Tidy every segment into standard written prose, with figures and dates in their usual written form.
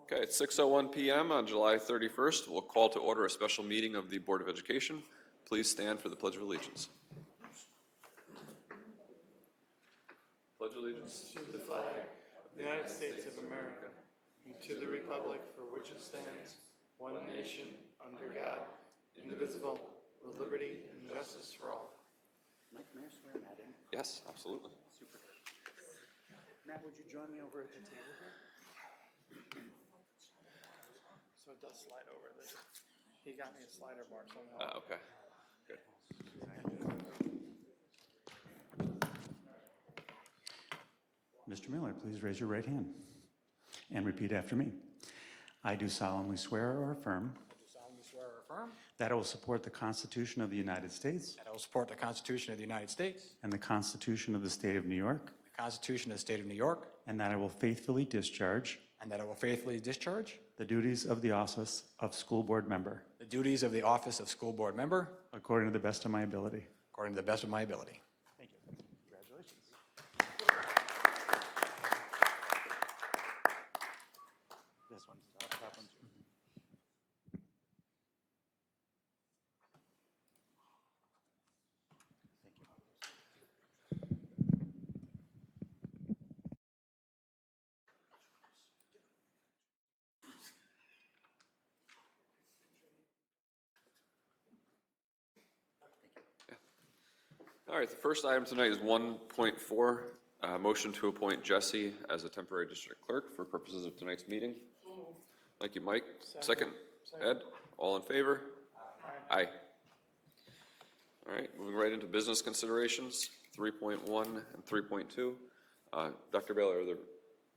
Okay, it's 6:01 p.m. on July 31st. We'll call to order a special meeting of the Board of Education. Please stand for the Pledge of Allegiance. Pledge allegiance to the flag of the United States of America and to the republic for which it stands, one nation, under God, indivisible, with liberty and justice for all. Mike, may I swear Matt in? Yes, absolutely. Super. Matt, would you join me over at the table here? So it does slide over. He got me a slider bar somehow. Okay, good. Mr. Miller, please raise your right hand and repeat after me. I do solemnly swear or affirm that I will support the Constitution of the United States That I will support the Constitution of the United States, and the Constitution of the State of New York, the Constitution of the State of New York, and that I will faithfully discharge and that I will faithfully discharge the duties of the office of school board member the duties of the office of school board member according to the best of my ability. according to the best of my ability. Thank you. Congratulations. This one's the top one too. Thank you. All right, the first item tonight is 1.4, motion to appoint Jesse as a temporary district clerk for purposes of tonight's meeting. Thank you, Mike. Second. Ed, all in favor? Aye. All right, moving right into business considerations, 3.1 and 3.2. Dr. Baylor, are there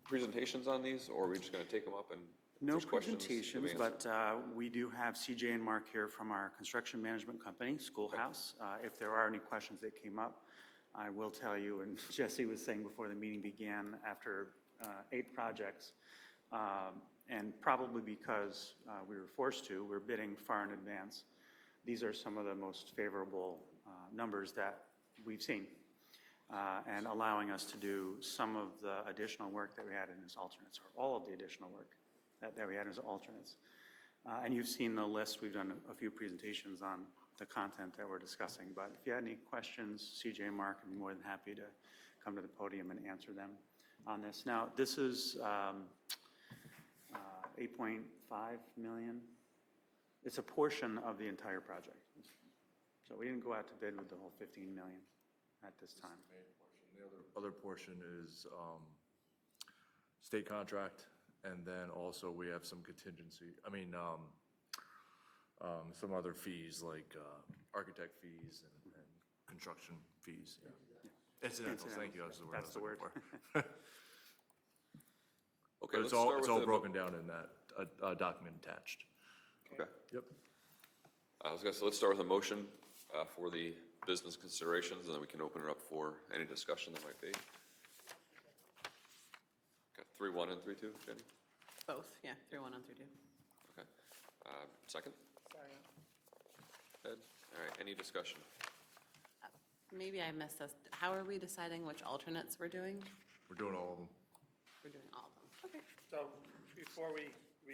presentations on these, or are we just going to take them up and No first questions presentations, to be answered? but we do have CJ and Mark here from our construction management company, Schoolhouse. If there are any questions that came up, I will tell you, and Jesse was saying before the meeting began, after 8 projects, and probably because we were forced to, we're bidding far in advance. These are some of the most favorable numbers that we've seen, and allowing us to do some of the additional work that we had in as alternates, or all of the additional work that we had as alternates. And you've seen the list. We've done a few presentations on the content that we're discussing. But if you had any questions, CJ and Mark, I'm more than happy to come to the podium and answer them on this. Now, this is 8.5 million. It's a portion of the entire project. So we didn't go out to bid with the whole 15 million at this time. The other portion is state contract, and then also we have some contingency, some other fees like architect fees and construction fees. Yeah. Incidentals, thank you, that's the word. That's the word. Okay, But let's it's all, start it's with all the- broken down in that document attached. Okay. Yep. So let's start with a motion for the business considerations, and then we can open it up for any discussion that might be. Got 3.1 and 3.2, Jenny? Both, yeah, 3.1 and 3.2. Okay. Second? Sorry. Ed? All right, any discussion? Maybe I missed this. How are we deciding which alternates we're doing? We're doing all of them. We're doing all of them. Okay. So before we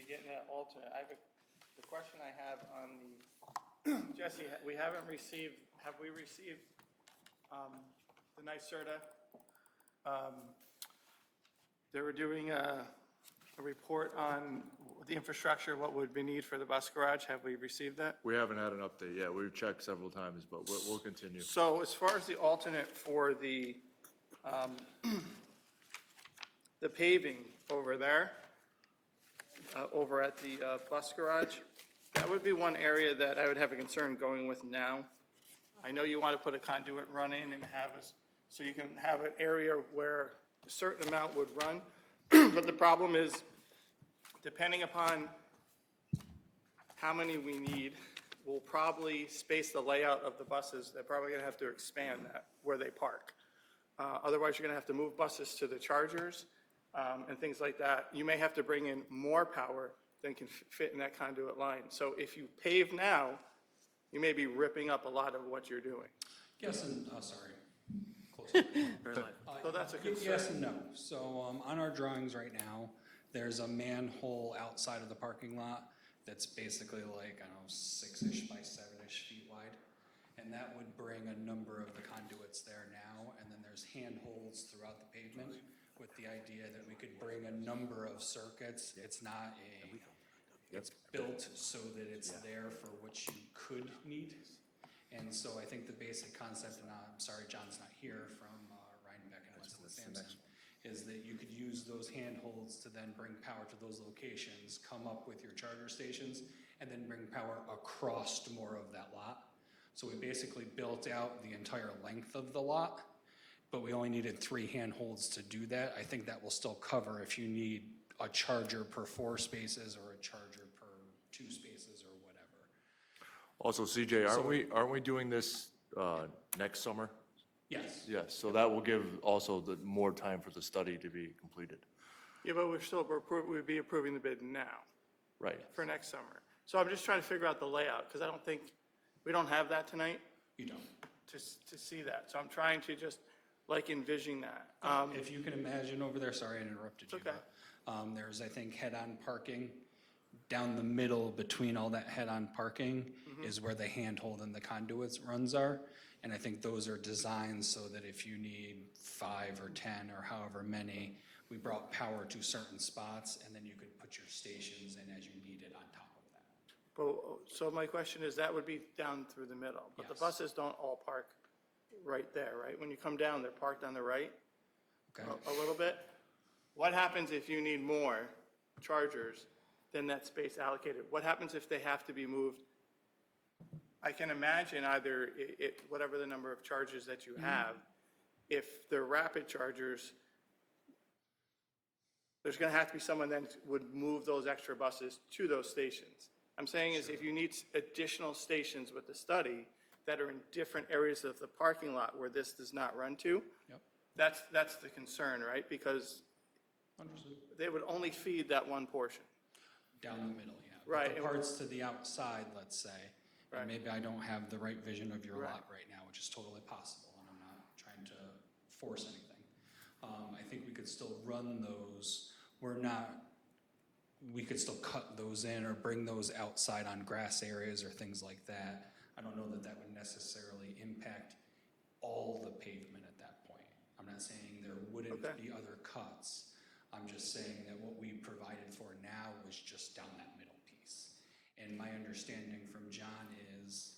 get into that alternate, the question I have on the, Jesse, have we received the NYSERDA? They were doing a report on the infrastructure, what would be needed for the bus garage. Have we received that? We haven't had an update yet. We've checked several times, but we'll continue. So as far as the alternate for the paving over there, over at the bus garage, that would be one area that I would have a concern going with now. I know you want to put a conduit run in and have us, so you can have an area where a certain amount would run. But the problem is, depending upon how many we need, we'll probably space the layout of the buses. They're probably going to have to expand that where they park. Otherwise, you're going to have to move buses to the chargers and things like that. You may have to bring in more power than can fit in that conduit line. So if you pave now, you may be ripping up a lot of what you're doing. Yes and, sorry. Close. So that's a concern. Yes and no. So on our drawings right now, There's a manhole outside of the parking lot that's basically like, I don't know, 6-ish by 7-ish feet wide. And that would bring a number of the conduits there now, and then there's handholds throughout the pavement with the idea that we could bring a number of circuits. It's not it's built so that it's there for what you could need. And so I think the basic concept, and I'm sorry John's not here from Rhinebeck and Winston-Sampson, is that you could use those handholds to then bring power to those locations, come up with your charger stations, and then bring power across more of that lot. So we basically built out the entire length of the lot, but we only needed 3 handholds to do that. I think that will still cover if you need a charger per 4 spaces or a charger per 2 spaces or whatever. Also, CJ, aren't we doing this next summer? Yes. Yes, so that will give also the more time for the study to be completed. Yeah, but we'd be approving the bid now Right. for next summer. So I'm just trying to figure out the layout, because I don't think, we don't have that tonight You don't. to see that. So I'm trying to just like envision that. If you can imagine over there, sorry I interrupted you. It's okay. But, there's, I think, head-on parking. Down the middle between all that head-on parking is where the handhold and the conduits runs are. And I think those are designed so that if you need 5 or 10 or however many, we brought power to certain spots, and then you could put your stations in as you needed on top of that. So my question is, that would be down through the middle, but the Yes. buses don't all park right there, right? When you come down, they're parked on the right Okay? a little bit. What happens if you need more chargers than that space allocated? What happens if they have to be moved? I can imagine either whatever the number of chargers that you have, if they're rapid chargers, there's going to have to be someone then would move those extra buses to those stations. I'm saying is if you need additional stations with the study that are in different areas of the parking lot where this does not run to, Yep. that's the concern, right? Because Understood. they would only feed that one portion. Down the middle, yeah. But Right, the and- parts to the outside, let's say, Right. and maybe I don't have the right vision of your Right. lot right now, which is totally possible, and I'm not trying to force anything. I think we could still run those. We could still cut those in or bring those outside on grass areas or things like that. I don't know that that would necessarily impact all the pavement at that point. I'm not saying there wouldn't Okay. be other cuts. I'm just saying that what we provided for now was just down that middle piece. And my understanding from John is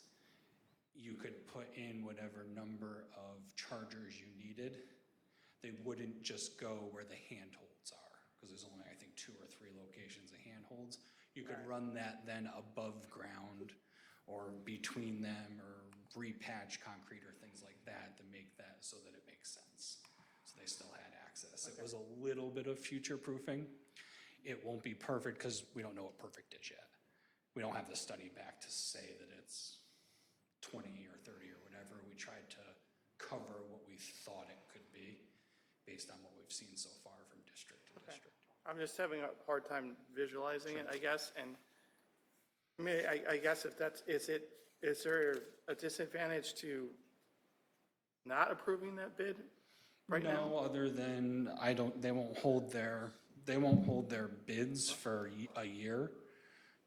you could put in whatever number of chargers you needed. They wouldn't just go where the handholds are, because there's only, I think, 2 or 3 locations of handholds. You could run that then above ground or between them or repatch concrete or things like that to make that so that it makes sense. So they still had access. It was a little bit of future proofing. It won't be perfect because we don't know what perfect is yet. We don't have the study back to say that it's 20 or 30 or whatever. We tried to cover what we thought it could be based on what we've seen so far from district to district. I'm just having a hard time visualizing it, I guess, and I mean, I guess if that's, is there a disadvantage to not approving that bid right now? No, other than they won't hold their bids for a year.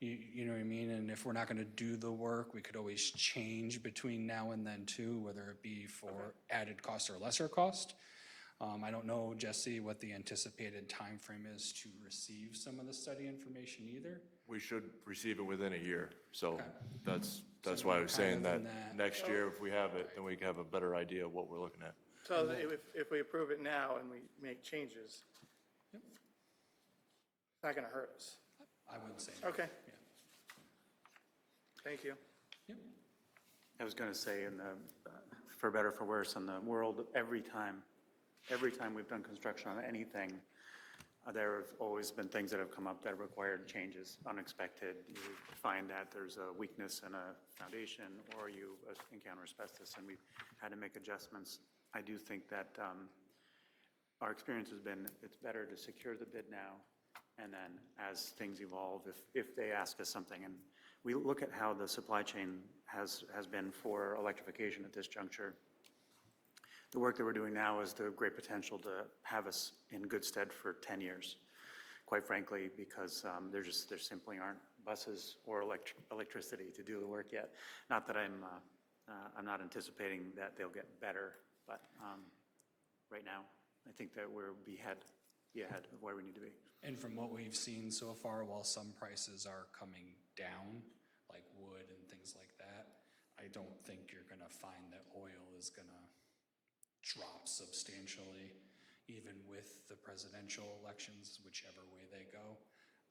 You know what I mean? And if we're not gonna do the work, we could always change between now and then too, whether it be for added cost or lesser cost. I don't know, Jesse, what the anticipated timeframe is to receive some of the study information either. We should receive it within a year, so Okay. that's So why I was saying kind of that in that- next year, if we have it, then we can have a better idea of what we're looking at. So if we approve it now and we make changes, Yep. it's not gonna hurt us. I would say. no. Okay, Yeah. thank you. Yep. I was going to say, for better or for worse, in the world, every time we've done construction on anything, there have always been things that have come up that have required changes, unexpected. You find that there's a weakness in a foundation, or you encounter asbestos, and we've had to make adjustments. I do think that our experience has been, it's better to secure the bid now, and then as things evolve, if they ask us something, and we look at how the supply chain has been for electrification at this juncture. The work that we're doing now is the great potential to have us in good stead for 10 years. quite frankly, because there simply aren't buses or electricity to do the work yet. Not that I'm not anticipating that they'll get better, but right now, I think that we'll be ahead of where we need to be. And from what we've seen so far, while some prices are coming down, like wood and things like that, I don't think you're gonna find that oil is gonna drop substantially, even with the presidential elections, whichever way they go.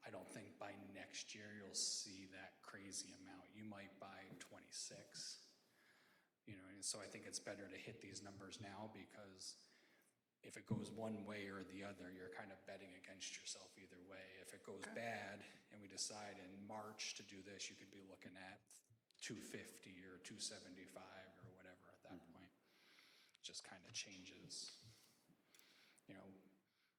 I don't think by next year you'll see that crazy amount. You might by 26, you know, and so I think it's better to hit these numbers now, because if it goes one way or the other, you're kind of betting against yourself either way. If it goes bad and we decide in March to do this, you could be looking at 250 or 275 or whatever at that point. It just kind of changes, you know.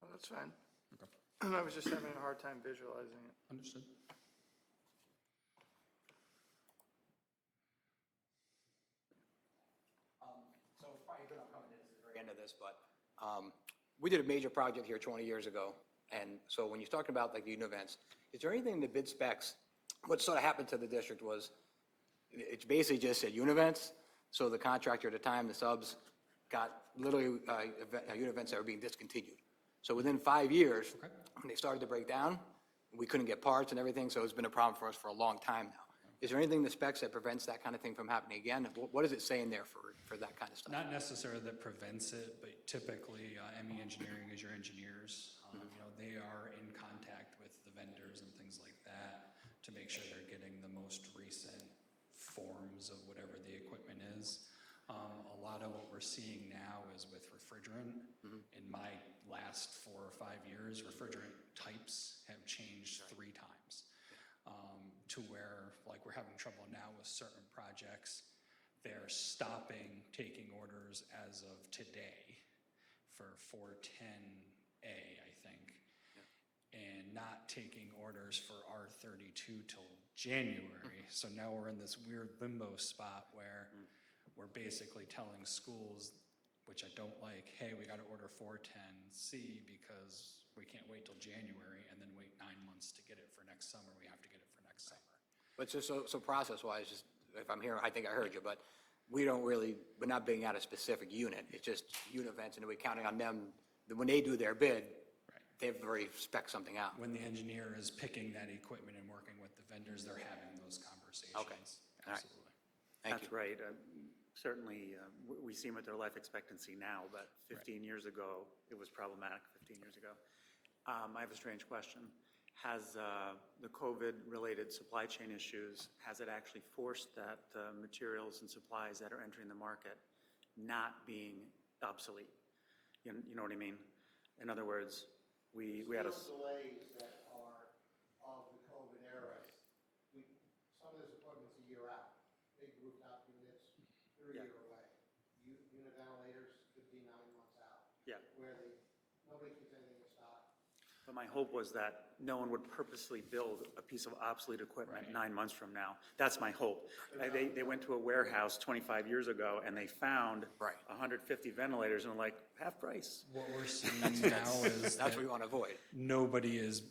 Well, that's fine. Okay. I was just having a hard time visualizing it. Understood. So it's probably good I'm coming in at the very end of this, but we did a major project here 20 years ago. And so when you're talking about like the unit events, is there anything in the bid specs? What sort of happened to the district was, it's basically just said unit events. So the contractor at the time, the subs, got literally unit events that were being discontinued. So within 5 years, when they started to break down, we couldn't get parts and everything, so it's been a problem for us for a long time now. Is there anything in the specs that prevents that kind of thing from happening again? What does it say in there for that kind of stuff? Not necessarily that prevents it, but typically ME Engineering is your engineers. You know, they are in contact with the vendors and things like that to make sure they're getting the most recent forms of whatever the equipment is. A lot of what we're seeing now is with refrigerant. In my last 4 or 5 years, refrigerant types have changed 3 times. To where, like, we're having trouble now with certain projects. They're stopping taking orders as of today for 410A, I think, and not taking orders for R32 till January. So now we're in this weird limbo spot where we're basically telling schools, which I don't like, hey, we got to order 410C because we can't wait till January and then wait 9 months to get it for next summer. We have to get it for next summer. But so process-wise, just if I'm hearing, I think I heard you, but we're not bidding out a specific unit. It's just unit events, and we're counting on them. When they do their bid, they've already spec'd something out. When the engineer is picking that equipment and working with the vendors, they're having those conversations. Okay. All right. Absolutely. Thank you. That's right. Certainly, we see them at their life expectancy now, but 15 years ago, it was problematic 15 years ago. I have a strange question. Has the COVID-related supply chain issues, has it actually forced that materials and supplies that are entering the market not being obsolete? You know what I mean? In other words, we had a... delays that are of the COVID era. Some of this equipment's a year out. Big rooftop units, they're a year away. Unit ventilators could be 9 months out. Yeah. Where nobody keeps anything in stock. But my hope was that no one would purposely build a piece of obsolete equipment 9 months from now. That's my hope. They went to a warehouse 25 years ago and they found 150 ventilators and were like, half price. What we're seeing now is That's what we want to avoid. nobody is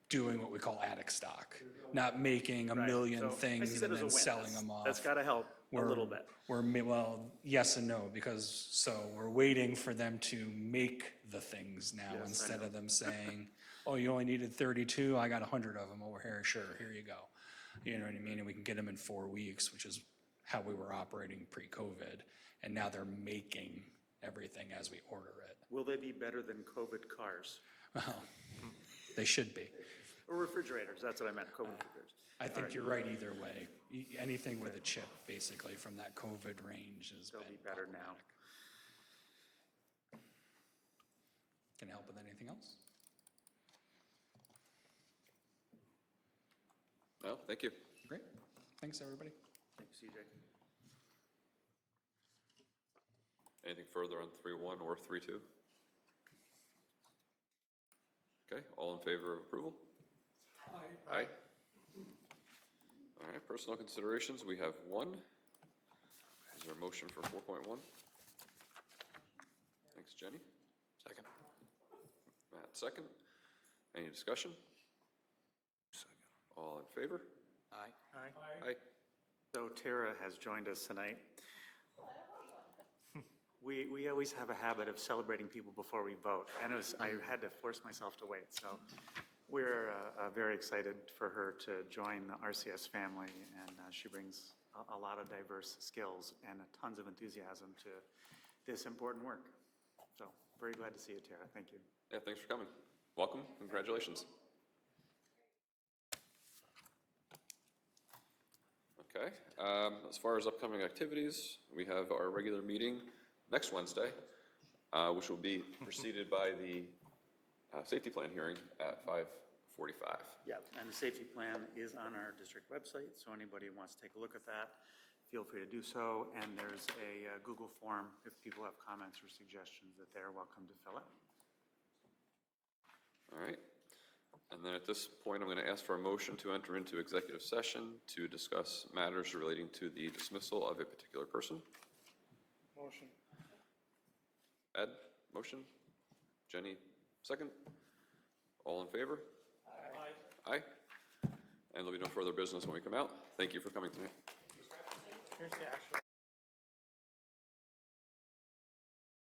doing what we call attic stock, not making a million So I things see that and as a then win. selling them off. That's got to help a little bit. Well, yes and no, because, so we're waiting for them to make the things now Yes, I instead know. of them saying, oh, you only needed 32, I got 100 of them over here, sure, here you go. You know what I mean? And we can get them in 4 weeks, which is how we were operating pre-COVID. And now they're making everything as we order it. Will they be better than COVID cars? Well, they should be. Or refrigerators, that's what I meant, COVID refrigerators. I think you're right either way. Anything with a chip, basically, from that COVID range has They'll been be better now. problematic. Can I help with anything else? No, thank you. Great. Thanks, everybody. Thanks, CJ. Anything further on 3.1 or 3.2? Okay, all in favor of approval? Aye. All right, personal considerations, we have 1. Is there a motion for 4.1? Thanks, Jenny. Second. Matt, second. Any discussion? All in favor? Aye. Aye. So Tara has joined us tonight. We always have a habit of celebrating people before we vote, and I had to force myself to wait. So we're very excited for her to join the RCS family, and she brings a lot of diverse skills and tons of enthusiasm to this important work. So very glad to see you, Tara. Thank you. Yeah, thanks for coming. Welcome, congratulations. Okay, as far as upcoming activities, we have our regular meeting next Wednesday, which will be preceded by the safety plan hearing at 5:45. Yeah, and the safety plan is on our district website, so anybody who wants to take a look at that, feel free to do so. And there's a Google form if people have comments or suggestions that they're welcome to fill out. All right, and then at this point, I'm going to ask for a motion to enter into executive session to discuss matters relating to the dismissal of a particular person. Motion. Ed, motion. Jenny, second. All in favor? Aye. Aye. And there'll be no further business when we come out. Thank you for coming tonight. Here's the actual.